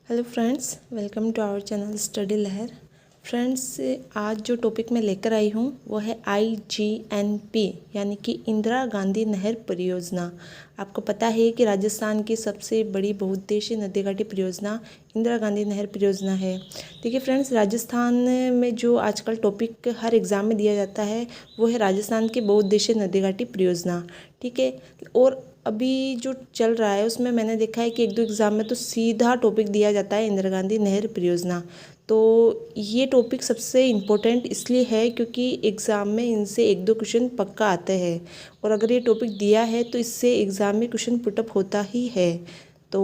Hello friends, welcome to our channel study Lahar. Friends, आज जो topic मैं लेकर आई हूँ वो है IGNP यानी कि इंदिरा गांधी नहर परियोजना। आपको पता है कि राजस्थान की सबसे बड़ी बहुउद्देशीय नदी घाटी परियोजना इंदिरा गांधी नहर परियोजना है। देखिए फ्रेंड्स, राजस्थान में जो आजकल टॉपिक हर एग्ज़ाम में दिया जाता है वो है राजस्थान की बहुउद्देशीय नदी घाटी परियोजना। ठीक है, और अभी जो चल रहा है उसमें मैंने देखा है कि एक दो एग्ज़ाम में तो सीधा टॉपिक दिया जाता है इंदिरा गांधी नहर परियोजना। तो ये टॉपिक सबसे इम्पोर्टेंट इसलिए है क्योंकि एग्ज़ाम में इनसे एक दो क्वेश्चन पक्का आते हैं, और अगर ये टॉपिक दिया है तो इससे एग्ज़ाम में क्वेश्चन पुटअप होता ही है। तो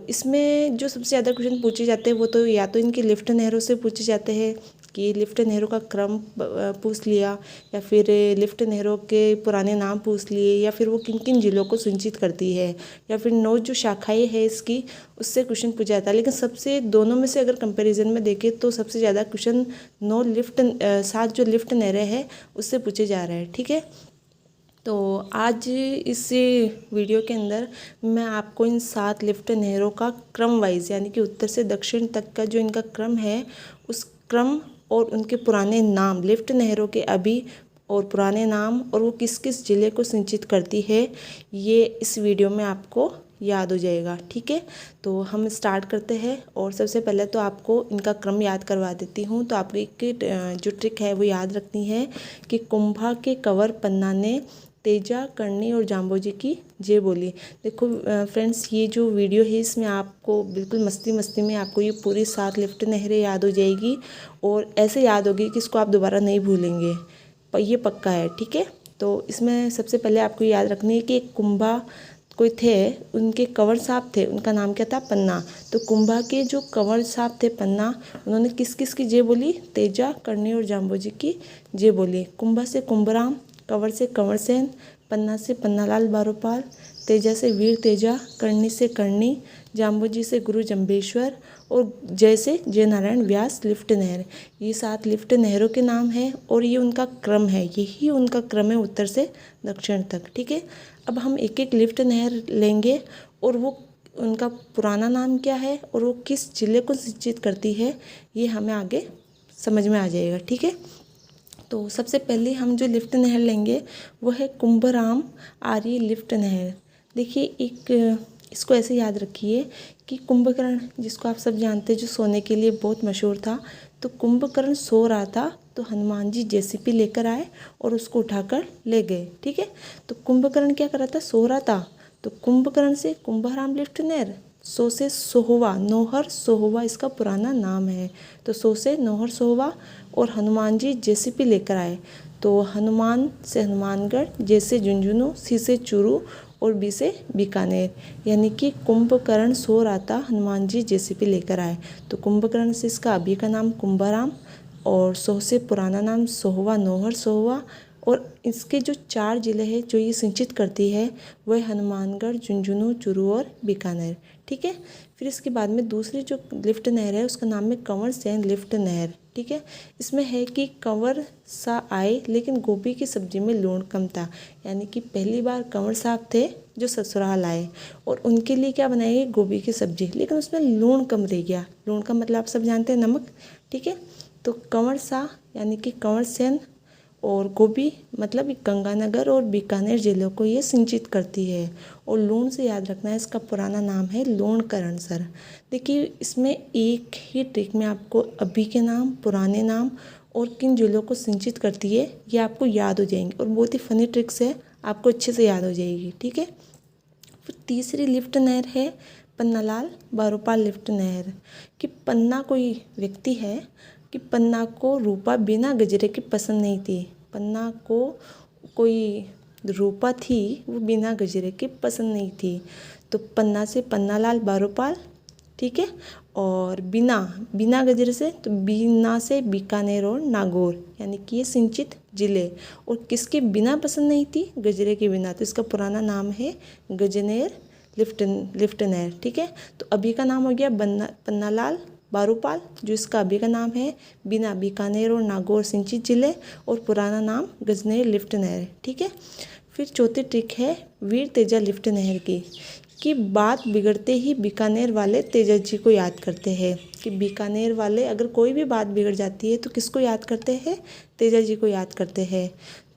इसमें जो सबसे ज़्यादा क्वेश्चन पूछे जाते हैं वो तो या तो इनकी लिफ्ट नहरों से पूछे जाते हैं कि लिफ्ट नहरों का क्रम पूछ लिया, या फिर लिफ्ट नहरों के पुराने नाम पूछ लिए, या फिर वो किन किन जिलों को सिंचित करती है, या फिर 9 जो शाखाएं हैं इसकी उससे क्वेश्चन पूछा जाता है। लेकिन सबसे दोनों में से अगर कंपैरिजन में देखें तो सबसे ज़्यादा क्वेश्चन 7 जो लिफ्ट नहरें हैं उससे पूछे जा रहे हैं। ठीक है, तो आज इस वीडियो के अंदर मैं आपको इन 7 लिफ्ट नहरों का क्रम वाइज यानी कि उत्तर से दक्षिण तक का जो इनका क्रम है उस क्रम और उनके पुराने नाम, लिफ्ट नहरों के अभी और पुराने नाम, और वो किस किस ज़िले को सिंचित करती है, ये इस वीडियो में आपको याद हो जाएगा। ठीक है, तो हम स्टार्ट करते हैं। और सबसे पहले तो आपको इनका क्रम याद करवा देती हूँ। तो आपको एक जो ट्रिक है वो याद रखनी है कि कुंभा के कंवर पन्ना ने तेजा, करणी और जाम्बोजी की जे बोली। देखो फ्रेंड्स, ये जो वीडियो है इसमें आपको बिल्कुल मस्ती मस्ती में आपको ये पूरी 7 लिफ्ट नहरें याद हो जाएगी, और ऐसे याद होगी कि इसको आप दोबारा नहीं भूलेंगे, पर ये पक्का है। ठीक है, तो इसमें सबसे पहले आपको याद रखनी है कि एक कुंभा कोई थे, उनके कंवर साहब थे, उनका नाम क्या था? पन्ना। तो कुंभा के जो कंवर साहब थे पन्ना, उन्होंने किस किस की जे बोली? तेजा, करणी और जाम्बोजी की जे बोली। कुंभा से कुंभराम, कंवर से कंवर सेन, पन्ना से पन्नालाल बारोपाल, तेजा से वीर तेजा, करणी से करणी, जाम्बोजी से गुरु जम्बेश्वर, और जय से जय नारायण व्यास लिफ्ट नहर। ये 7 लिफ्ट नहरों के नाम हैं और ये उनका क्रम है, यही उनका क्रम है उत्तर से दक्षिण तक। ठीक है, अब हम एक एक लिफ्ट नहर लेंगे और वो उनका पुराना नाम क्या है और वो किस जिले को सिंचित करती है ये हमें आगे समझ में आ जाएगा। ठीक है, तो सबसे पहले हम जो लिफ्ट नहर लेंगे वो है कुंभराम आर्य लिफ्ट नहर। देखिए, एक इसको ऐसे याद रखिए कि कुंभकर्ण, जिसको आप सब जानते हैं, जो सोने के लिए बहुत मशहूर था, तो कुंभकर्ण सो रहा था तो हनुमान जी JCB लेकर आए और उसको उठाकर ले गए। ठीक है, तो कुंभकर्ण क्या कर रहा था? सो रहा था। तो कुंभकर्ण से कुंभराम लिफ्ट नहर, सो से सोहवा, नौहर सोहवा इसका पुराना नाम है। तो सो से नौहर सोहवा, और हनुमान जी JCB लेकर आए। तो हनुमान से हनुमानगढ़, जे से झुंझुनू, सी से चूरू और बी से बीकानेर। यानी कि कुंभकर्ण सो रहा था, हनुमान जी JCB लेकर आए। तो कुंभकर्ण से इसका अभी का नाम कुंभराम, और सोह से पुराना नाम सोहवा, नौहर सोहवा, और इसके जो 4 जिले हैं जो ये सिंचित करती है वह हनुमानगढ़, झुंझुनू, चूरू और बीकानेर। ठीक है, फिर इसके बाद में दूसरी जो लिफ्ट नहर है उसका नाम है कंवर सेन लिफ्ट नहर। ठीक है, इसमें है कि कंवर सा आए लेकिन गोभी की सब्जी में लूण कम था। यानी कि पहली बार कंवर साहब थे जो ससुराल आए और उनके लिए क्या बनाई गई? गोभी की सब्जी, लेकिन उसमें लूण कम रह गया। लूण का मतलब आप सब जानते हैं, नमक। ठीक है, तो कंवर सा यानी कि कंवर सेन और गोभी मतलब गंगानगर और बीकानेर जिलों को ये सिंचित करती है। और लूण से याद रखना है, इसका पुराना नाम है लूणकरण सर। देखिए, इसमें एक ही ट्रिक में आपको अभी के नाम, पुराने नाम और किन जिलों को सिंचित करती है ये आपको याद हो जाएंगे, और बहुत ही फनी ट्रिक्स है, आपको अच्छे से याद हो जाएगी। ठीक है, फिर तीसरी लिफ्ट नहर है पन्नालाल बारोपाल लिफ्ट नहर। कि पन्ना कोई व्यक्ति है कि पन्ना को रूपा बिना गजरे की पसंद नहीं थी। पन्ना को कोई रूपा थी, वो बिना गजरे की पसंद नहीं थी। तो पन्ना से पन्नालाल बारोपाल। ठीक है, और बिना गजरे से तो बीना से बीकानेर और नागौर, यानी कि ये सिंचित जिले। और किसके बिना पसंद नहीं थी? गजरे के बिना, तो इसका पुराना नाम है गजनेर लिफ्ट नहर। ठीक है, तो अभी का नाम हो गया पन्नालाल बारोपाल, जो इसका अभी का नाम है बिना, बीकानेर और नागौर सिंचित जिले, और पुराना नाम गजनेर लिफ्ट नहर। ठीक है, फिर चौथी ट्रिक है वीर तेजा लिफ्ट नहर की। कि बात बिगड़ते ही बीकानेर वाले तेजा जी को याद करते हैं। कि बीकानेर वाले अगर कोई भी बात बिगड़ जाती है तो किसको याद करते हैं? तेजा जी को याद करते हैं।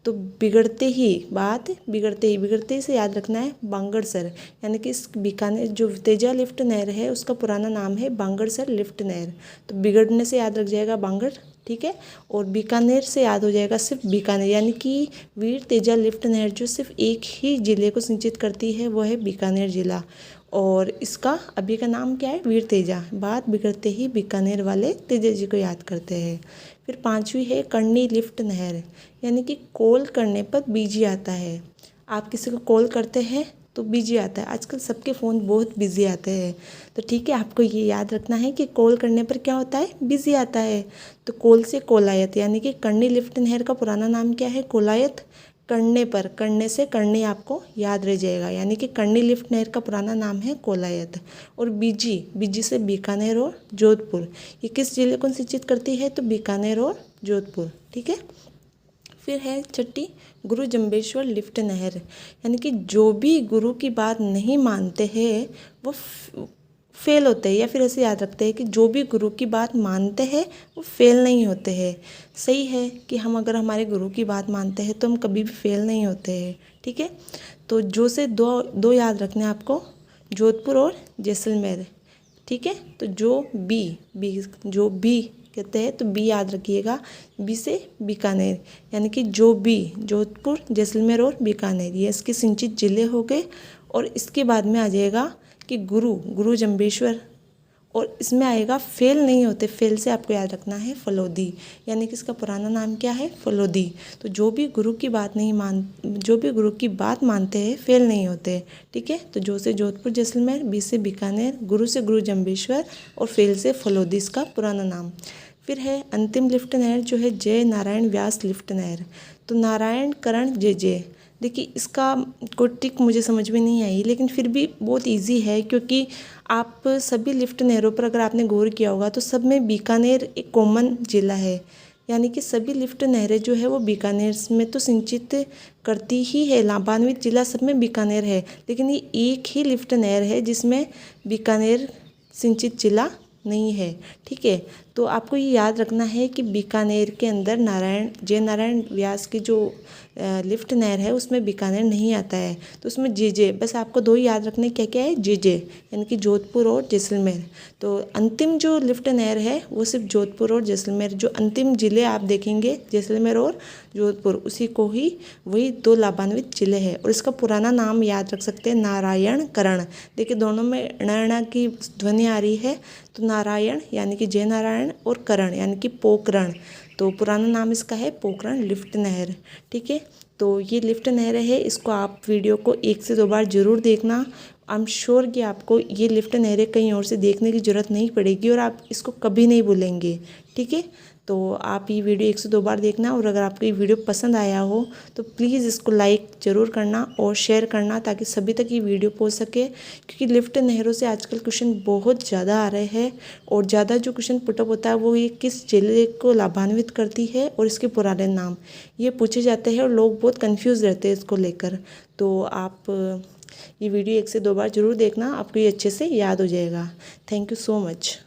तो बिगड़ते ही बात बिगड़ते ही से याद रखना है बांगड़सर, यानी कि इस बीकानेर जो तेजा लिफ्ट नहर है उसका पुराना नाम है बांगड़सर लिफ्ट नहर। तो बिगड़ने से याद रख जाएगा बांगड़, ठीक है। और बीकानेर से याद हो जाएगा सिर्फ बीकानेर, यानी कि वीर तेजा लिफ्ट नहर जो सिर्फ एक ही ज़िले को सिंचित करती है वो है बीकानेर ज़िला। और इसका अभी का नाम क्या है? वीर तेजा। बात बिगड़ते ही बीकानेर वाले तेजा जी को याद करते हैं। फिर पांचवी है करनी लिफ्ट नहर, यानी कि कॉल करने पर बिजी आता है। आप किसी को कॉल करते हैं तो बिजी आता है। आजकल सबके फ़ोन बहुत बिजी आते हैं, तो ठीक है, आपको ये याद रखना है कि कॉल करने पर क्या होता है? बिजी आता है। तो कॉल से कोलायत, यानी कि करनी लिफ्ट नहर का पुराना नाम क्या है? कोलायत। करने पर, करने से करनी आपको याद रह जाएगा, यानी कि करनी लिफ्ट नहर का पुराना नाम है कोलायत। और बीजी, बीजी से बीकानेर और जोधपुर। ये किस जिले को सिंचित करती है? तो बीकानेर और जोधपुर, ठीक है। फिर है छठी गुरु जम्बेश्वर लिफ्ट नहर, यानी कि जो भी गुरु की बात नहीं मानते हैं वो फेल होते हैं, या फिर ऐसे याद रखते हैं कि जो भी गुरु की बात मानते हैं वो फेल नहीं होते हैं। सही है कि हम अगर हमारे गुरु की बात मानते हैं तो हम कभी भी फेल नहीं होते हैं, ठीक है। तो जो से दो याद रखने हैं आपको, जोधपुर और जैसलमेर, ठीक है। तो जो बी कहते हैं तो बी याद रखिएगा, बी से बीकानेर, यानी कि जो बी, जोधपुर, जैसलमेर और बीकानेर, ये इसके सिंचित जिले हो गए। और इसके बाद में आ जाएगा कि गुरु जम्बेश्वर, और इसमें आएगा फेल नहीं होते, फेल से आपको याद रखना है फलोदी, यानी कि इसका पुराना नाम क्या है? फलोदी। तो जो भी गुरु की बात मानते हैं फेल नहीं होते, ठीक है। तो जो से जोधपुर जैसलमेर, बी से बीकानेर, गुरु से गुरु जम्बेश्वर और फेल से फलोदी, इसका पुराना नाम। फिर है अंतिम लिफ्ट नहर जो है जय नारायण व्यास लिफ्ट नहर। तो नारायण करण जय, देखिए इसका कोई ट्रिक मुझे समझ में नहीं आई, लेकिन फिर भी बहुत इजी है, क्योंकि आप सभी लिफ्ट नहरों पर अगर आपने गौर किया होगा तो सब में बीकानेर एक कॉमन जिला है, यानी कि सभी लिफ्ट नहरें जो है वो बीकानेर में तो सिंचित करती ही है। लाभान्वित जिला सब में बीकानेर है, लेकिन ये एक ही लिफ्ट नहर है जिसमें बीकानेर सिंचित जिला नहीं है, ठीक है। तो आपको ये याद रखना है कि बीकानेर के अंदर जय नारायण व्यास की जो लिफ्ट नहर है उसमें बीकानेर नहीं आता है, तो उसमें जे बस आपको दो ही याद रखने, क्या क्या है? जे, यानी कि जोधपुर और जैसलमेर। तो अंतिम जो लिफ्ट नहर है वो सिर्फ जोधपुर और जैसलमेर, जो अंतिम जिले आप देखेंगे जैसलमेर और जोधपुर, उसी को ही वही दो लाभान्वित जिले हैं। और इसका पुराना नाम याद रख सकते हैं नारायण करण। देखिए दोनों में ण की ध्वनि आ रही है, तो नारायण यानी कि जय नारायण और करण यानी कि पोकरण, तो पुराना नाम इसका है पोकरण लिफ्ट नहर, ठीक है। तो ये लिफ्ट नहर है, इसको आप वीडियो को 1 से 2 बार ज़रूर देखना। आई एम श्योर कि आपको ये लिफ्ट नहरें कहीं और से देखने की ज़रूरत नहीं पड़ेगी और आप इसको कभी नहीं भूलेंगे, ठीक है। तो आप ये वीडियो 1 से 2 बार देखना, और अगर आपको ये वीडियो पसंद आया हो तो प्लीज़ इसको लाइक ज़रूर करना और शेयर करना, ताकि सभी तक ये वीडियो पहुंच सके। क्योंकि लिफ्ट नहरों से आजकल क्वेश्चन बहुत ज़्यादा आ रहे हैं, और ज़्यादा जो क्वेश्चन पुटअप होता है वो ये किस जिले को लाभान्वित करती है और इसके पुराने नाम ये पूछे जाते हैं, और लोग बहुत कन्फ्यूज़ रहते हैं इसको लेकर। तो आप ये वीडियो 1 से 2 बार ज़रूर देखना, आपको ये अच्छे से याद हो जाएगा। Thank you so much.